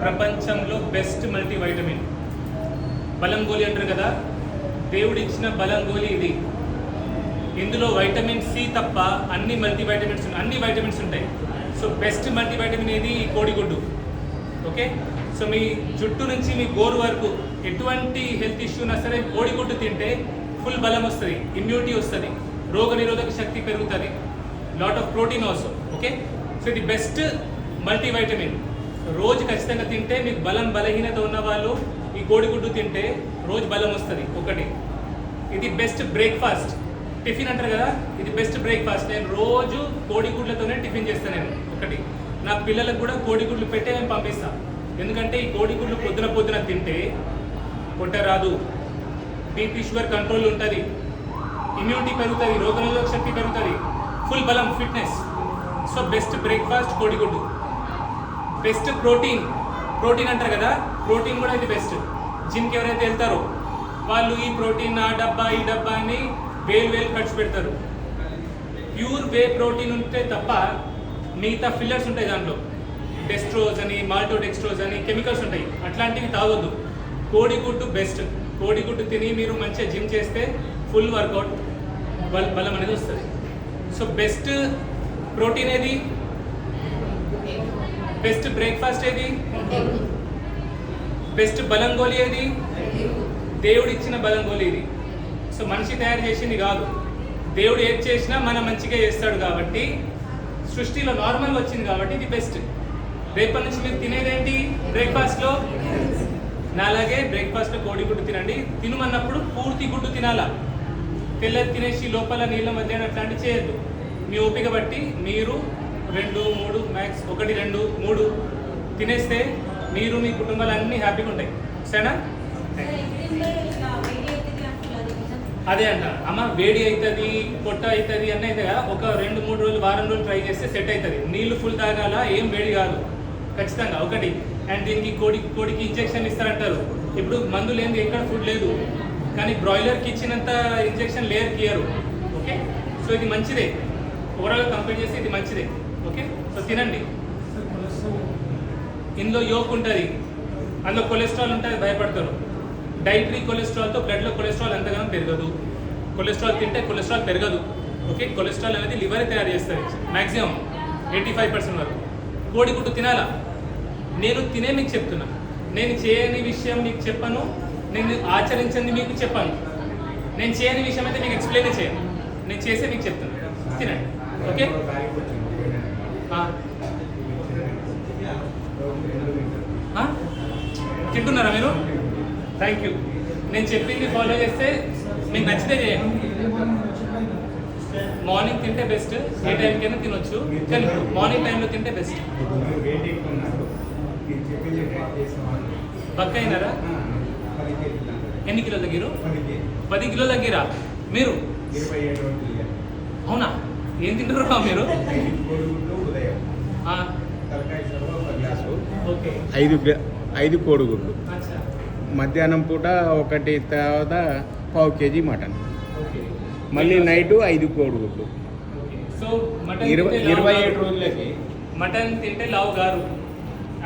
ప్రపంచంలో best multivitamin. బలం గోళీ అంటారు కదా, దేవుడు ఇచ్చిన బలం గోళీ ఇది. ఇందులో వైటమిన్ సి తప్ప అన్ని వైటమిన్స్ ఉంటాయి. సో బెస్ట్ మల్టీవైటమిన్ ఏది? ఈ కోడిగుడ్డు. ఓకే, సో మీ జుట్టు నుంచి మీ గోరు వరకు ఎటువంటి హెల్త్ ఇష్యూ ఉన్నా సరే కోడిగుడ్డు తింటే ఫుల్ బలం వస్తుంది, ఇమ్యూనిటీ వస్తుంది, రోగ నిరోధక శక్తి పెరుగుతుంది, lot of protein also. Okay, so ఇది బెస్ట్ మల్టీవైటమిన్. రోజు ఖచ్చితంగా తింటే మీకు బలహీనత ఉన్న వాళ్ళు ఈ కోడిగుడ్డు తింటే రోజు బలం వస్తుంది. ఒకటి, ఇది బెస్ట్ బ్రేక్ఫాస్ట్. టిఫిన్ అంటారు కదా, ఇది బెస్ట్ బ్రేక్ఫాస్ట్. నేను రోజు కోడిగుడ్లతోనే టిఫిన్ చేస్తాను. నేను ఒకటి, నా పిల్లలకు కూడా కోడిగుడ్లు పెట్టే నేను పంపిస్తాను. ఎందుకంటే ఈ కోడిగుడ్లు పొద్దున తింటే పొట్ట రాదు, బీపీ షుగర్ కంట్రోల్ ఉంటుంది, ఇమ్యూనిటీ పెరుగుతుంది, రోగనిరోధక శక్తి పెరుగుతుంది, ఫుల్ బలం, ఫిట్నెస్. సో బెస్ట్ బ్రేక్ఫాస్ట్ కోడిగుడ్డు. బెస్ట్ ప్రోటీన్ అంటారు కదా, ప్రోటీన్ కూడా ఇది బెస్ట్. జిమ్కి ఎవరైతే వెళ్తారో వాళ్ళు ఈ ప్రోటీన్ ఆ డబ్బా ఈ డబ్బా అని వేలు ఖర్చు పెడతారు. ప్యూర్ వే ప్రోటీన్ ఉంటే తప్ప మిగతా ఫిల్లర్స్ ఉంటాయి దాంట్లో, డెస్ట్రోజ్ అని మాల్టోడెక్స్ట్రోజ్ అని కెమికల్స్ ఉంటాయి, అట్లాంటివి తాగొద్దు. కోడిగుడ్డు బెస్ట్. కోడిగుడ్డు తిని మీరు మంచిగా జిమ్ చేస్తే ఫుల్ వర్కౌట్ బలం అనేది వస్తుంది. సో బెస్ట్ ప్రోటీన్ ఏది? బెస్ట్ బ్రేక్ఫాస్ట్ ఏది? బెస్ట్ బలం గోళీ ఏది? దేవుడు ఇచ్చిన బలం గోళీ ఇది. సో మనిషి తయారు చేసింది కాదు, దేవుడు ఏది చేసినా మనం మంచిగా చేస్తాడు కాబట్టి, సృష్టిలో నార్మల్గా వచ్చింది కాబట్టి ఇది బెస్ట్. రేపటి నుంచి మీరు తినేదేంటి బ్రేక్ఫాస్ట్లో? నాలాగే బ్రేక్ఫాస్ట్లో కోడిగుడ్డు తినండి. తినమన్నప్పుడు పూర్తి గుడ్డు తినాలా, తెల్లది తినేసి లోపల నీళ్ళ మధ్యాహ్నం అట్లాంటివి చేయొద్దు. మీ ఓపిక బట్టి మీరు 2, 3 మ్యాక్స్ 1, 2, 3 తినేస్తే మీరు మీ కుటుంబాలు అన్నీ హ్యాపీగా ఉంటాయి. సరేనా? అదే అంట అమ్మ, వేడి అవుతుంది, పొట్ట అవుతుంది అన్నీ అవుతుంది కదా, ఒక 2-3 రోజులు వారం రోజులు ట్రై చేస్తే సెట్ అవుతుంది. నీళ్లు ఫుల్ తాగాల, ఏం వేడి కాదు ఖచ్చితంగా. ఒకటి, అండ్ దీనికి కోడికి ఇంజెక్షన్ ఇస్తారంటారు. ఇప్పుడు మందు లేని ఎక్కడ ఫుడ్ లేదు, కానీ బ్రాయిలర్కి ఇచ్చినంత ఇంజెక్షన్ లేయర్కి ఇయ్యరు. ఓకే, సో ఇది మంచిదే, ఓవరాల్గా కంపేర్ చేస్తే ఇది మంచిదే. ఓకే, సో తినండి. ఇందులో యోక్ ఉంటుంది, అందులో కొలెస్ట్రాల్ ఉంటుంది, భయపడతారు. డైటరీ కొలెస్ట్రాల్తో బ్లడ్లో కొలెస్ట్రాల్ ఎంతగానో పెరగదు. కొలెస్ట్రాల్ తింటే కొలెస్ట్రాల్ పెరగదు. ఓకే, కొలెస్ట్రాల్ అనేది లివర్ తయారు చేస్తుంది మ్యాక్సిమం 85% వరకు. కోడిగుడ్డు తినాలా? నేను తినే మీకు చెప్తున్నా, నేను చేయని విషయం మీకు చెప్పను, నేను ఆచరించింది మీకు చెప్పాను. నేను చేయని విషయం అయితే మీకు ఎక్స్ప్లెయిన్ చేయను, నేను చేసే మీకు చెప్తాను. తినండి. ఓకే, తింటున్నారా మీరు? Thank you. నేను చెప్పింది ఫాలో చేస్తే మీకు నచ్చితే చేయండి. మార్నింగ్ తింటే బెస్ట్, ఏ టైంకైనా తినొచ్చు, కానీ మార్నింగ్ టైంలో తింటే బెస్ట్. పక్క అయినారా? ఎన్ని కిలో తగ్గిరు? 10 కిలో తగ్గిరా మీరు? అవునా? ఏం తింటారు మీరు? 5 కోడిగుడ్లు, మధ్యాహ్నం పూట 1, తర్వాత ½ కేజీ మటన్, మళ్ళీ నైట్ 5 కోడిగుడ్లు. సో 27 రోజులకి మటన్ తింటే లావు గారు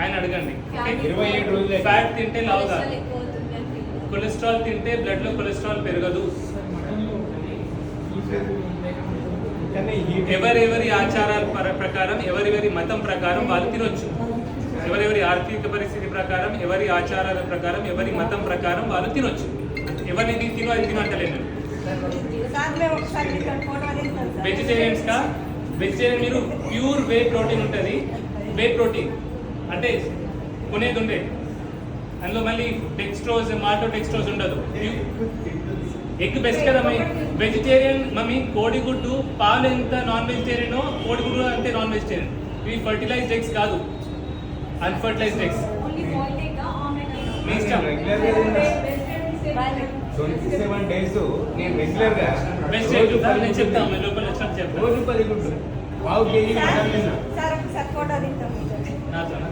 ఆయన అడగండి. 27 రోజులకి ఫ్యాట్ తింటే లావు గారు, కొలెస్ట్రాల్ తింటే బ్లడ్ లో కొలెస్ట్రాల్ పెరగదు. ఎవరెవరి ఆచారాల ప్రకారం, ఎవరెవరి మతం ప్రకారం వాళ్ళు తినొచ్చు. ఎవరెవరి ఆర్థిక పరిస్థితి ప్రకారం, ఎవరి ఆచారాల ప్రకారం, ఎవరి మతం ప్రకారం వాళ్ళు తినొచ్చు. ఎవరిని తిను అది తినట్టలేదు. వెజిటేరియన్స్ కా? వెజిటేరియన్ మీరు ప్యూర్ వే ప్రోటీన్ ఉంటుంది. వే ప్రోటీన్ అంటే కొనేది ఉండే, అందులో మళ్ళీ డెక్స్ట్రోజ్ మాల్టోడెక్స్ట్రోజ్ ఉండదు. ఎగ్ బెస్ట్ కదా మమ్మీ. వెజిటేరియన్ మమ్మీ, కోడిగుడ్డు పాలు ఎంత నాన్ వెజిటేరియనో కోడిగుడ్డు అంతే నాన్ వెజిటేరియన్. ఇవి ఫర్టిలైజ్డ్ ఎగ్స్ కాదు, అన్ఫర్టిలైజ్డ్ ఎగ్స్. మీ ఇష్టం. 27 days నేను రెగ్యులర్గా బెస్ట్ ఎగ్ నేను చెప్తాను, లోపల వచ్చినట్టు చెప్తాను. రోజు 10 గుడ్లు, ½ కేజీ మటన్ తిన్నా. నాతోనా?